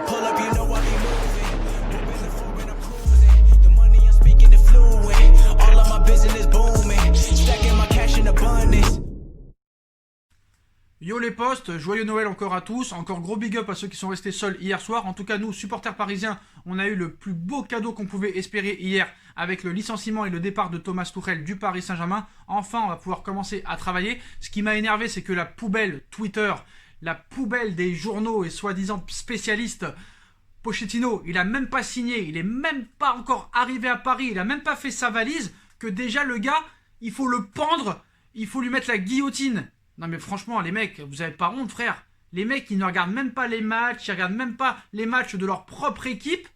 I pull up, you know I be moving. Moving the floor and I'm cruising. The money I'm speaking is fluent. All of my business booming. Stacking my cash in abundance. Yo les postes, joyeux Noël encore à tous, encore gros big up à ceux qui sont restés seuls hier soir. En tout cas nous, supporters parisiens, on a eu le plus beau cadeau qu'on pouvait espérer hier avec le licenciement et le départ de Thomas Tuchel du Paris Saint-Germain. Enfin, on va pouvoir commencer à travailler. Ce qui m'a énervé, c'est que la poubelle Twitter, la poubelle des journaux et soi-disant spécialistes, Pochettino, il a même pas signé, il est même pas encore arrivé à Paris, il a même pas fait sa valise, que déjà le gars, il faut le pendre, il faut lui mettre la guillotine. Non mais franchement les mecs, vous avez pas honte frère. Les mecs ils ne regardent même pas les matchs, ils regardent même pas les matchs de leur propre équipe.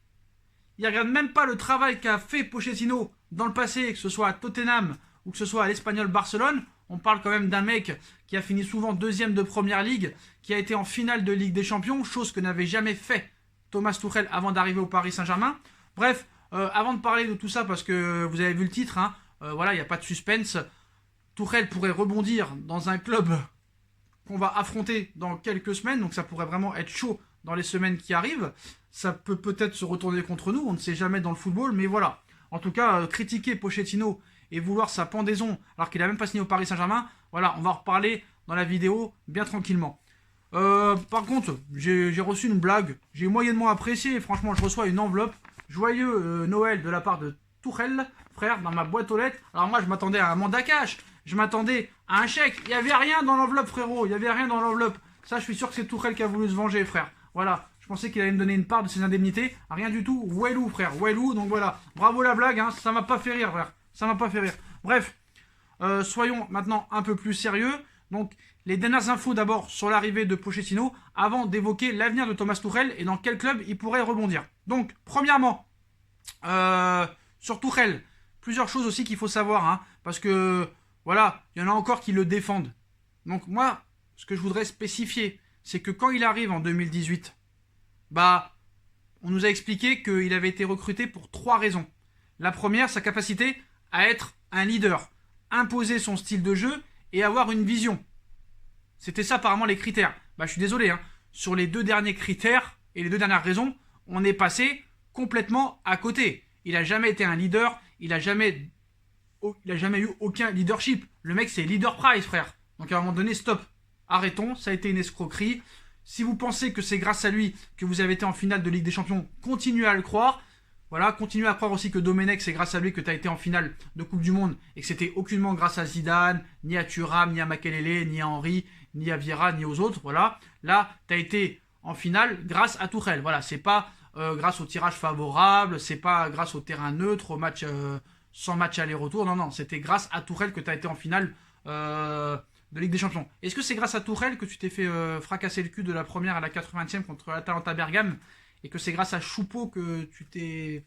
Ils regardent même pas le travail qu'a fait Pochettino dans le passé, que ce soit à Tottenham ou que ce soit à l'Espagnol Barcelone. On parle quand même d'un mec qui a fini souvent deuxième de Première Ligue, qui a été en finale de Ligue des Champions, chose que n'avait jamais fait Thomas Tuchel avant d'arriver au Paris Saint-Germain. Bref, avant de parler de tout ça, parce que vous avez vu le titre, hein, voilà, il n'y a pas de suspense. Tuchel pourrait rebondir dans un club qu'on va affronter dans quelques semaines, donc ça pourrait vraiment être chaud dans les semaines qui arrivent. Ça peut peut-être se retourner contre nous, on ne sait jamais dans le football, mais voilà. En tout cas, critiquer Pochettino et vouloir sa pendaison alors qu'il n'a même pas signé au Paris Saint-Germain, voilà, on va en reparler dans la vidéo bien tranquillement. Par contre, j'ai reçu une blague, j'ai moyennement apprécié, franchement je reçois une enveloppe, joyeux Noël de la part de Tuchel, frère, dans ma boîte aux lettres. Alors moi je m'attendais à un mandat cash, je m'attendais à un chèque, il n'y avait rien dans l'enveloppe frérot, il n'y avait rien dans l'enveloppe. Ça je suis sûr que c'est Tuchel qui a voulu se venger frère, voilà. Je pensais qu'il allait me donner une part de ses indemnités, rien du tout, Wellou frère, Wellou, donc voilà. Bravo la blague, hein, ça m'a pas fait rire frère, ça m'a pas fait rire. Bref, soyons maintenant un peu plus sérieux. Donc les dernières infos d'abord sur l'arrivée de Pochettino avant d'évoquer l'avenir de Thomas Tuchel et dans quel club il pourrait rebondir. Donc premièrement, sur Tuchel, plusieurs choses aussi qu'il faut savoir, hein, parce que voilà, il y en a encore qui le défendent. Donc moi, ce que je voudrais spécifier, c'est que quand il arrive en 2018, bah, on nous a expliqué qu'il avait été recruté pour 3 raisons. La première, sa capacité à être un leader, imposer son style de jeu et avoir une vision. C'était ça apparemment les critères. Bah, je suis désolé, hein, sur les 2 derniers critères et les 2 dernières raisons, on est passé complètement à côté. Il n'a jamais été un leader, il n'a jamais eu aucun leadership. Le mec, c'est leader price, frère. Donc à un moment donné, stop. Arrêtons, ça a été une escroquerie. Si vous pensez que c'est grâce à lui que vous avez été en finale de Ligue des Champions, continuez à le croire. Voilà, continuez à croire aussi que Domenech, c'est grâce à lui que tu as été en finale de Coupe du Monde et que c'était aucunement grâce à Zidane, ni à Thuram, ni à Makelele, ni à Henry, ni à Vieira, ni aux autres. Voilà, là, tu as été en finale grâce à Tuchel. Voilà, c'est pas grâce au tirage favorable, c'est pas grâce au terrain neutre, au match sans match aller-retour. Non, non, c'était grâce à Tuchel que tu as été en finale de Ligue des Champions. Est-ce que c'est grâce à Tuchel que tu t'es fait fracasser le cul de la première à la 80e contre l'Atalanta Bergame et que c'est grâce à Choupeau que tu t'es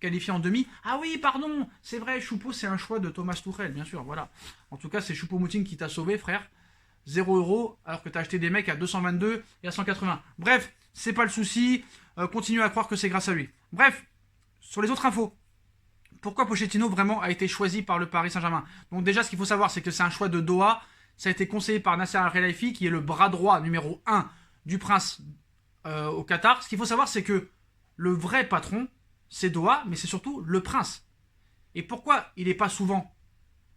qualifié en demi? Ah oui, pardon, c'est vrai, Choupeau c'est un choix de Thomas Tuchel, bien sûr, voilà. En tout cas, c'est Choupo-Moting qui t'a sauvé, frère. 0 € alors que t'as acheté des mecs à 222 et à 180. Bref, c'est pas le souci. Continue à croire que c'est grâce à lui. Bref, sur les autres infos. Pourquoi Pochettino vraiment a été choisi par le Paris Saint-Germain? Donc déjà, ce qu'il faut savoir, c'est que c'est un choix de Doha. Ça a été conseillé par Nasser Al-Khelaifi, qui est le bras droit numéro 1 du prince au Qatar. Ce qu'il faut savoir, c'est que le vrai patron, c'est Doha, mais c'est surtout le prince. Et pourquoi il n'est pas souvent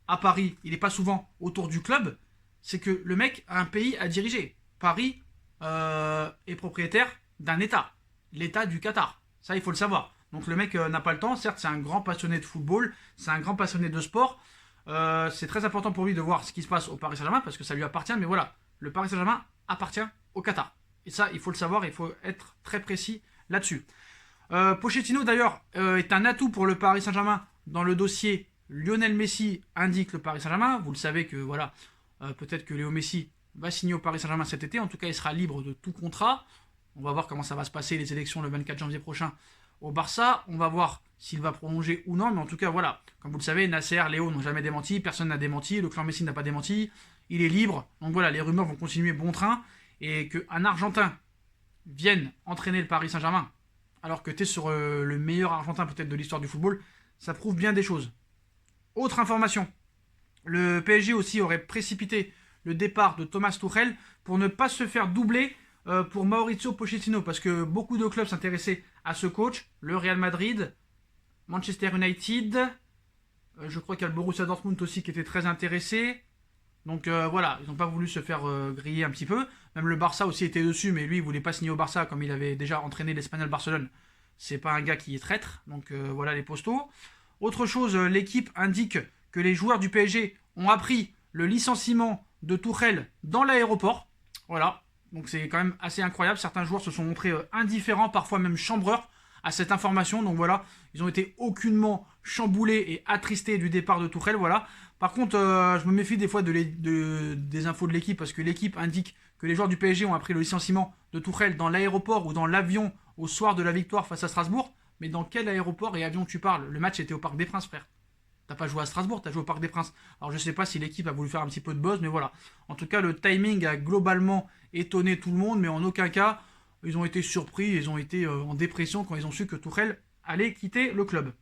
à Paris, il n'est pas souvent autour du club? C'est que le mec a un pays à diriger. Paris est propriétaire d'un État, l'État du Qatar. Ça, il faut le savoir. Donc le mec n'a pas le temps. Certes, c'est un grand passionné de football, c'est un grand passionné de sport. C'est très important pour lui de voir ce qui se passe au Paris Saint-Germain parce que ça lui appartient. Mais voilà, le Paris Saint-Germain appartient au Qatar. Et ça, il faut le savoir, il faut être très précis là-dessus. Pochettino, d'ailleurs, est un atout pour le Paris Saint-Germain dans le dossier Lionel Messi indique le Paris Saint-Germain. Vous le savez que, voilà, peut-être que Léo Messi va signer au Paris Saint-Germain cet été. En tout cas, il sera libre de tout contrat. On va voir comment ça va se passer, les élections le 24 janvier prochain au Barça. On va voir s'il va prolonger ou non. Mais en tout cas, voilà. Comme vous le savez, Nasser, Léo n'ont jamais démenti. Personne n'a démenti. Le clan Messi n'a pas démenti. Il est libre. Donc voilà, les rumeurs vont continuer bon train. Et qu'un Argentin vienne entraîner le Paris Saint-Germain, alors que tu es sur le meilleur Argentin peut-être de l'histoire du football, ça prouve bien des choses. Autre information. Le PSG aussi aurait précipité le départ de Thomas Tuchel pour ne pas se faire doubler pour Mauricio Pochettino, parce que beaucoup de clubs s'intéressaient à ce coach, le Real Madrid, Manchester United, je crois qu'il y a le Borussia Dortmund aussi qui était très intéressé. Donc voilà, ils n'ont pas voulu se faire griller un petit peu. Même le Barça aussi était dessus, mais lui il voulait pas signer au Barça comme il avait déjà entraîné l'Espagnol Barcelone. C'est pas un gars qui est traître, donc voilà les postos. Autre chose, l'équipe indique que les joueurs du PSG ont appris le licenciement de Tuchel dans l'aéroport. Voilà, donc c'est quand même assez incroyable. Certains joueurs se sont montrés indifférents, parfois même chambreurs à cette information. Donc voilà, ils ont été aucunement chamboulés et attristés du départ de Tuchel. Voilà. Par contre, je me méfie des fois des infos de l'équipe parce que l'équipe indique que les joueurs du PSG ont appris le licenciement de Tuchel dans l'aéroport ou dans l'avion au soir de la victoire face à Strasbourg. Mais dans quel aéroport et avion tu parles? Le match était au Parc des Princes, frère. T'as pas joué à Strasbourg, t'as joué au Parc des Princes. Alors je sais pas si l'équipe a voulu faire un petit peu de buzz, mais voilà. En tout cas, le timing a globalement étonné tout le monde, mais en aucun cas, ils ont été surpris, ils ont été en dépression quand ils ont su que Tuchel allait quitter le club.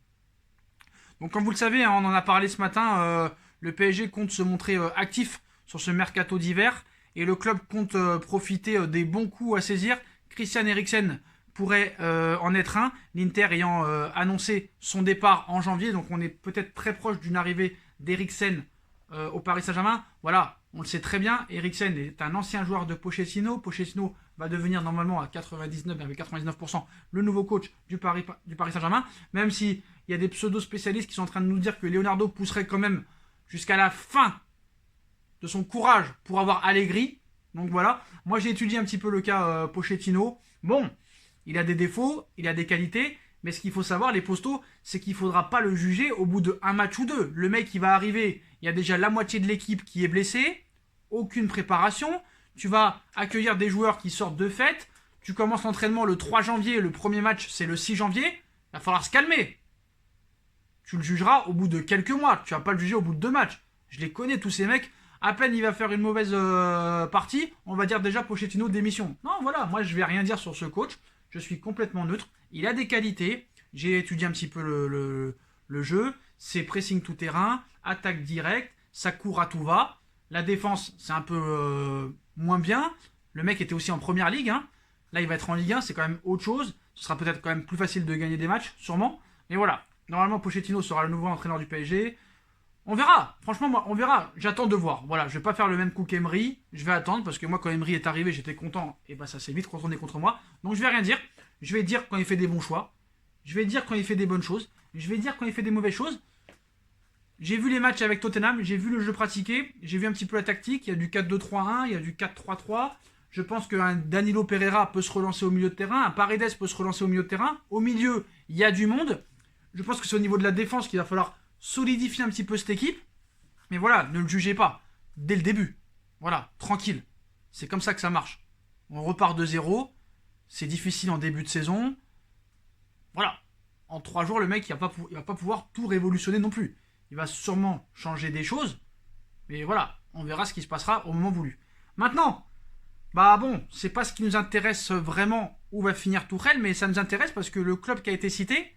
Donc comme vous le savez, hein, on en a parlé ce matin, le PSG compte se montrer actif sur ce mercato d'hiver, et le club compte profiter des bons coups à saisir. Christian Eriksen pourrait en être un, l'Inter ayant annoncé son départ en janvier, donc on est peut-être très proche d'une arrivée d'Eriksen au Paris Saint-Germain. Voilà, on le sait très bien, Eriksen est un ancien joueur de Pochettino. Pochettino va devenir normalement à 99% le nouveau coach du Paris Saint-Germain, même s'il y a des pseudo-spécialistes qui sont en train de nous dire que Leonardo pousserait quand même jusqu'à la fin de son courage pour avoir Allegri. Donc voilà, moi j'ai étudié un petit peu le cas Pochettino. Bon, il a des défauts, il a des qualités, mais ce qu'il faut savoir, les postos, c'est qu'il ne faudra pas le juger au bout d'un match ou deux. Le mec, il va arriver, il y a déjà la moitié de l'équipe qui est blessée, aucune préparation, tu vas accueillir des joueurs qui sortent de fête, tu commences l'entraînement le 3 janvier, le premier match c'est le 6 janvier, il va falloir se calmer. Tu le jugeras au bout de quelques mois, tu vas pas le juger au bout de 2 matchs. Je les connais tous ces mecs, à peine il va faire une mauvaise partie, on va dire déjà Pochettino démission. Non, voilà, moi je vais rien dire sur ce coach. Je suis complètement neutre. Il a des qualités. J'ai étudié un petit peu le jeu. C'est pressing tout terrain, attaque directe, ça court à tout va. La défense, c'est un peu moins bien. Le mec était aussi en première ligue. Hein. Là, il va être en Ligue 1. C'est quand même autre chose. Ce sera peut-être quand même plus facile de gagner des matchs, sûrement. Mais voilà. Normalement, Pochettino sera le nouveau entraîneur du PSG. On verra. Franchement, moi, on verra. J'attends de voir. Voilà, je vais pas faire le même coup qu'Emery. Je vais attendre parce que moi, quand Emery est arrivé, j'étais content. Et bah, ça s'est vite retourné contre moi. Donc, je vais rien dire. Je vais dire quand il fait des bons choix. Je vais dire quand il fait des bonnes choses. Je vais dire quand il fait des mauvaises choses. J'ai vu les matchs avec Tottenham. J'ai vu le jeu pratiqué. J'ai vu un petit peu la tactique. Il y a du 4-2-3-1. Il y a du 4-3-3. Je pense qu'un Danilo Pereira peut se relancer au milieu de terrain. Un Paredes peut se relancer au milieu de terrain. Au milieu, il y a du monde. Je pense que c'est au niveau de la défense qu'il va falloir solidifier un petit peu cette équipe. Mais voilà, ne le jugez pas dès le début. Voilà, tranquille. C'est comme ça que ça marche. On repart de zéro. C'est difficile en début de saison. Voilà. En 3 jours, le mec, il va pas pouvoir tout révolutionner non plus. Il va sûrement changer des choses. Mais voilà, on verra ce qui se passera au moment voulu. Maintenant, bah bon, c'est pas ce qui nous intéresse vraiment où va finir Tuchel, mais ça nous intéresse parce que le club qui a été cité,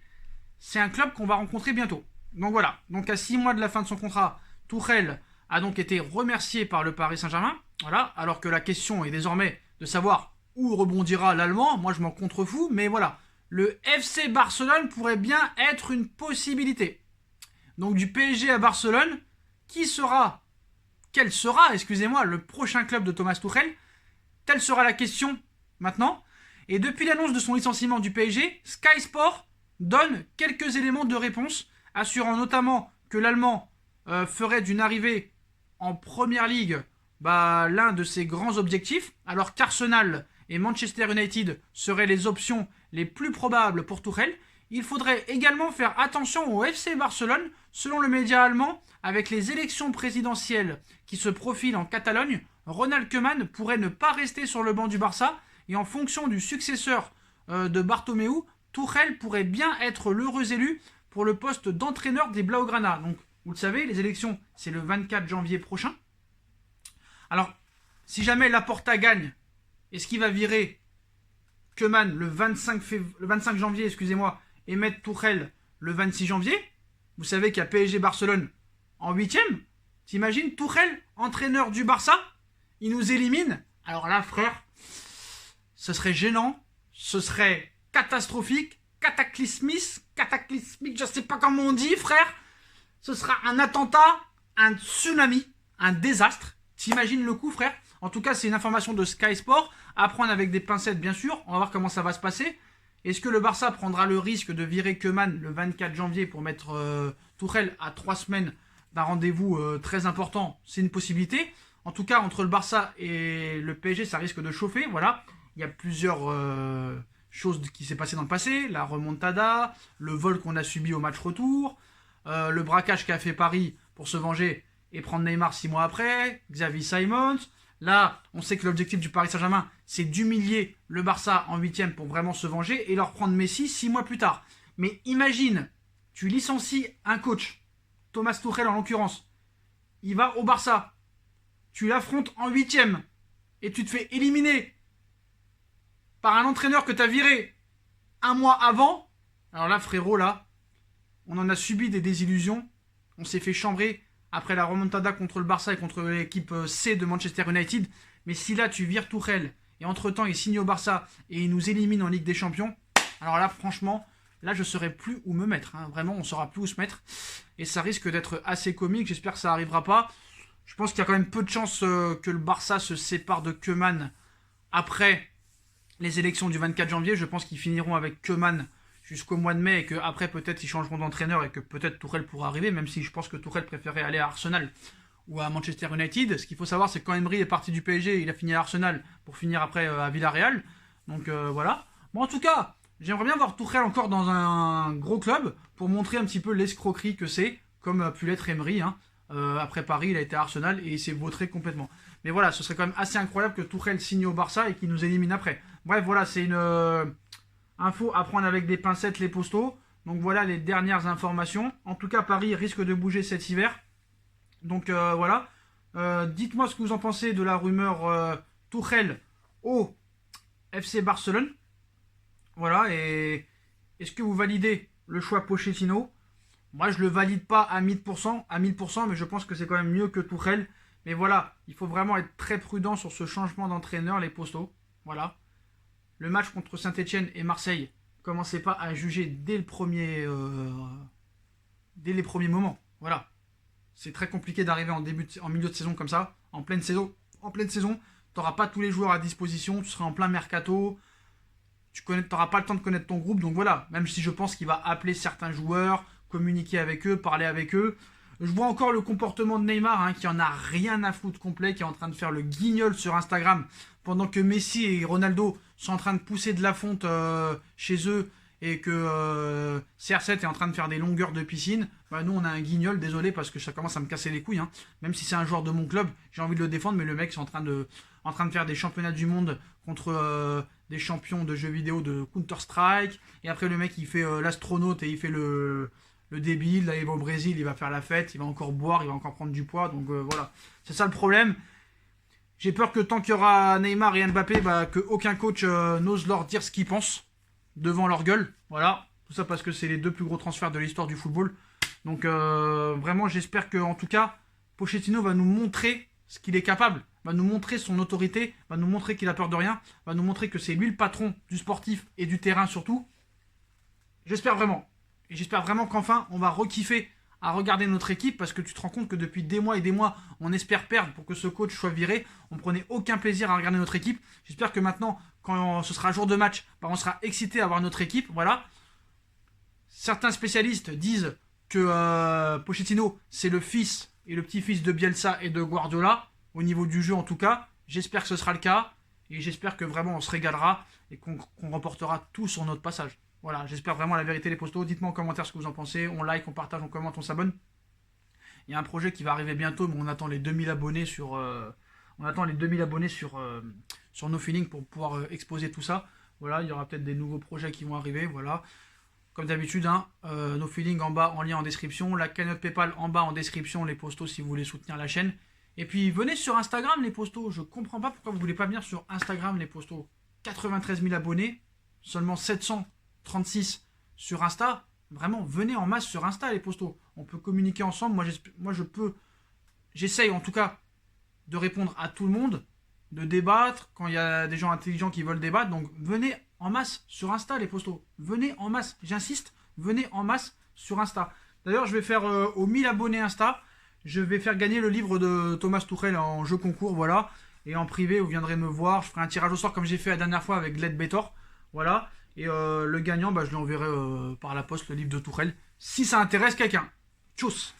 c'est un club qu'on va rencontrer bientôt. Donc voilà, donc à 6 mois de la fin de son contrat, Tuchel a donc été remercié par le Paris Saint-Germain. Voilà, alors que la question est désormais de savoir où rebondira l'Allemand. Moi, je m'en contrefous, mais voilà. Le FC Barcelone pourrait bien être une possibilité. Donc du PSG à Barcelone, quel sera, excusez-moi, le prochain club de Thomas Tuchel? Telle sera la question maintenant. Et depuis l'annonce de son licenciement du PSG, Sky Sport donne quelques éléments de réponse, assurant notamment que l'Allemand ferait d'une arrivée en Première Ligue l'un de ses grands objectifs, alors qu'Arsenal et Manchester United seraient les options les plus probables pour Tuchel. Il faudrait également faire attention au FC Barcelone. Selon le média allemand, avec les élections présidentielles qui se profilent en Catalogne, Ronald Koeman pourrait ne pas rester sur le banc du Barça, et en fonction du successeur de Bartomeu, Tuchel pourrait bien être l'heureux élu pour le poste d'entraîneur des Blaugrana. Donc, vous le savez, les élections, c'est le 24 janvier prochain. Alors, si jamais Laporta gagne, est-ce qu'il va virer Koeman le 25 janvier, excusez-moi, et mettre Tuchel le 26 janvier? Vous savez qu'il y a PSG Barcelone en 8e. T'imagines Tuchel, entraîneur du Barça, il nous élimine. Alors là, frère, ce serait gênant, ce serait catastrophique, cataclysmique, je sais pas comment on dit, frère. Ce sera un attentat, un tsunami, un désastre. T'imagines le coup, frère? En tout cas, c'est une information de Sky Sport, à prendre avec des pincettes, bien sûr. On va voir comment ça va se passer. Est-ce que le Barça prendra le risque de virer Koeman le 24 janvier pour mettre Tuchel à 3 semaines d'un rendez-vous très important? C'est une possibilité. En tout cas, entre le Barça et le PSG, ça risque de chauffer. Voilà. Il y a plusieurs choses qui s'est passé dans le passé. La remontada, le vol qu'on a subi au match retour, le braquage qu'a fait Paris pour se venger et prendre Neymar 6 mois après, Xavi Simons. Là, on sait que l'objectif du Paris Saint-Germain, c'est d'humilier le Barça en 8e pour vraiment se venger et leur prendre Messi 6 mois plus tard. Mais imagine, tu licencies un coach, Thomas Tuchel en l'occurrence, il va au Barça, tu l'affrontes en 8e et tu te fais éliminer par un entraîneur que tu as viré un mois avant. Alors là, frérot, là, on en a subi des désillusions, on s'est fait chambrer après la remontada contre le Barça et contre l'équipe C de Manchester United. Mais si là, tu vires Tuchel et entre-temps, il signe au Barça et il nous élimine en Ligue des Champions, alors là, franchement, là, je ne saurais plus où me mettre. Hein. Vraiment, on ne saura plus où se mettre. Et ça risque d'être assez comique. J'espère que ça n'arrivera pas. Je pense qu'il y a quand même peu de chances que le Barça se sépare de Koeman après les élections du 24 janvier. Je pense qu'ils finiront avec Koeman jusqu'au mois de mai et qu'après peut-être ils changeront d'entraîneur et que peut-être Tuchel pourra arriver, même si je pense que Tuchel préférait aller à Arsenal ou à Manchester United. Ce qu'il faut savoir, c'est que quand Emery est parti du PSG, il a fini à Arsenal pour finir après à Villarreal. Donc voilà. Bon, en tout cas, j'aimerais bien voir Tuchel encore dans un gros club pour montrer un petit peu l'escroquerie que c'est, comme a pu l'être Emery. Hein. Après Paris, il a été à Arsenal et il s'est vautré complètement. Mais voilà, ce serait quand même assez incroyable que Tuchel signe au Barça et qu'il nous élimine après. Bref, voilà, c'est une info à prendre avec des pincettes, les postos. Donc voilà les dernières informations. En tout cas, Paris risque de bouger cet hiver. Donc voilà. Dites-moi ce que vous en pensez de la rumeur Tuchel au FC Barcelone. Voilà. Et est-ce que vous validez le choix Pochettino? Moi, je le valide pas à 1000%, mais je pense que c'est quand même mieux que Tuchel. Mais voilà, il faut vraiment être très prudent sur ce changement d'entraîneur, les postos. Voilà. Le match contre Saint-Etienne et Marseille, commencez pas à juger dès les premiers moments. Voilà. C'est très compliqué d'arriver en milieu de saison comme ça, en pleine saison. En pleine saison, tu n'auras pas tous les joueurs à disposition, tu seras en plein mercato, tu n'auras pas le temps de connaître ton groupe. Donc voilà, même si je pense qu'il va appeler certains joueurs, communiquer avec eux, parler avec eux. Je vois encore le comportement de Neymar, hein, qui en a rien à foutre complet, qui est en train de faire le guignol sur Instagram, pendant que Messi et Ronaldo sont en train de pousser de la fonte chez eux, et que CR7 est en train de faire des longueurs de piscine. Bah, nous, on a un guignol, désolé, parce que ça commence à me casser les couilles. Hein. Même si c'est un joueur de mon club, j'ai envie de le défendre, mais le mec est en train de faire des championnats du monde contre des champions de jeux vidéo de Counter-Strike. Et après, le mec, il fait l'astronaute et il fait le débile. Là, il va au Brésil, il va faire la fête, il va encore boire, il va encore prendre du poids. Donc voilà, c'est ça le problème. J'ai peur que tant qu'il y aura Neymar et Mbappé, qu'aucun coach n'ose leur dire ce qu'ils pensent devant leur gueule. Voilà, tout ça parce que c'est les deux plus gros transferts de l'histoire du football. Donc vraiment, j'espère que en tout cas, Pochettino va nous montrer ce qu'il est capable, va nous montrer son autorité, va nous montrer qu'il a peur de rien, va nous montrer que c'est lui le patron du sportif et du terrain surtout. J'espère vraiment. Et j'espère vraiment qu'enfin, on va rekiffer à regarder notre équipe, parce que tu te rends compte que depuis des mois et des mois, on espère perdre pour que ce coach soit viré. On ne prenait aucun plaisir à regarder notre équipe. J'espère que maintenant, quand ce sera jour de match, on sera excité à voir notre équipe. Voilà. Certains spécialistes disent que Pochettino, c'est le fils et le petit-fils de Bielsa et de Guardiola, au niveau du jeu en tout cas. J'espère que ce sera le cas, et j'espère que vraiment on se régalera et qu'on remportera tout sur notre passage. Voilà, j'espère vraiment la vérité, les postos. Dites-moi en commentaire ce que vous en pensez. On like, on partage, on commente, on s'abonne. Il y a un projet qui va arriver bientôt, mais on attend les 2000 abonnés sur sur No Feeling pour pouvoir exposer tout ça. Voilà, il y aura peut-être des nouveaux projets qui vont arriver. Voilà, comme d'habitude, hein, No Feeling en bas en lien en description, la cagnotte PayPal en bas en description, les postos si vous voulez soutenir la chaîne. Et puis venez sur Instagram, les postos. Je comprends pas pourquoi vous voulez pas venir sur Instagram, les postos. 93 000 abonnés, seulement 736 sur Insta. Vraiment, venez en masse sur Insta, les postos. On peut communiquer ensemble. J'essaye en tout cas de répondre à tout le monde. de débattre, quand il y a des gens intelligents qui veulent débattre. Donc venez en masse sur Insta, les postos. Venez en masse, j'insiste, venez en masse sur Insta. D'ailleurs, je vais faire aux 1000 abonnés Insta, je vais faire gagner le livre de Thomas Tuchel en jeu concours, voilà. Et en privé, vous viendrez me voir, je ferai un tirage au sort comme j'ai fait la dernière fois avec Gled Betor, voilà. Et le gagnant, je lui enverrai par la poste le livre de Tuchel, si ça intéresse quelqu'un. Tchuss.